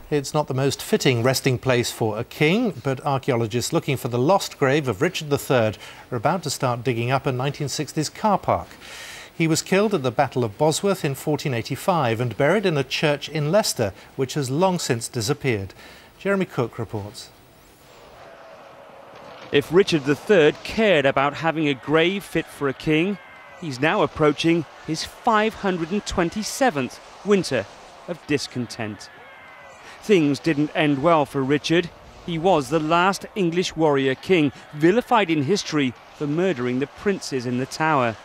It's not the most fitting resting place for a king, but archaeologists looking for the lost grave of Richard III are about to start digging up a 1960s car park. He was killed at the Battle of Bosworth in 1485 and buried in a church in Leicester, which has long since disappeared. Jeremy Cooke reports. If Richard III cared about having a grave fit for a king, he's now approaching his 527th winter of discontent. Things didn't end well for Richard. He was the last English warrior king, vilified in history for murdering the princes in the Tower.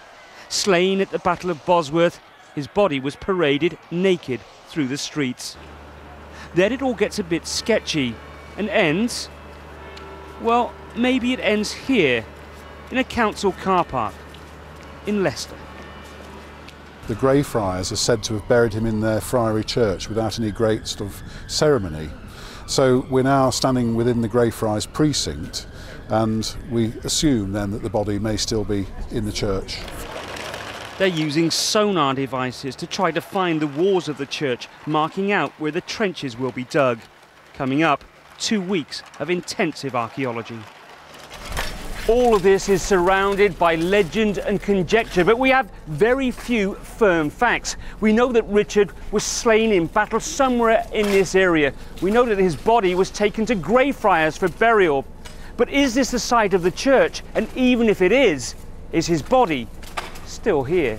Slain at the Battle of Bosworth, his body was paraded naked through the streets. Then it all gets a bit sketchy and ends, well, maybe it ends here, in a council car park in Leicester. The Grey Friars are said to have buried him in their friary church without any great sort of ceremony. So we're now standing within the Grey Friars precinct, and we assume then that the body may still be in the church. They're using sonar devices to try to find the walls of the church, marking out where the trenches will be dug. Coming up, 2 weeks of intensive archaeology. All of this is surrounded by legend and conjecture, but we have very few firm facts. We know that Richard was slain in battle somewhere in this area. We know that his body was taken to Greyfriars for burial. But is this the site of the church? And even if it is his body still here?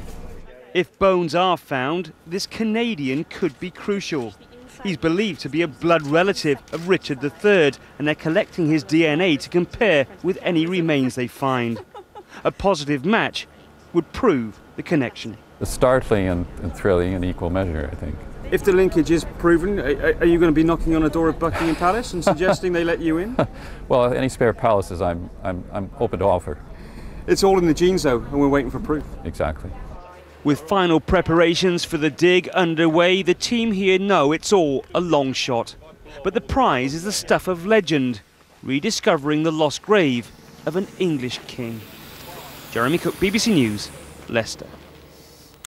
If bones are found, this Canadian could be crucial. He's believed to be a blood relative of Richard III, and they're collecting his DNA to compare with any remains they find. A positive match would prove the connection. It's startling and thrilling in equal measure, I think. If the linkage is proven, are you going to be knocking on a door at Buckingham Palace and suggesting they let you in? Well, any spare palaces I'm open to offer. It's all in the genes though, and we're waiting for proof. Exactly. With final preparations for the dig underway, the team here know it's all a long shot. But the prize is the stuff of legend, rediscovering the lost grave of an English king. Jeremy Cooke, BBC News, Leicester.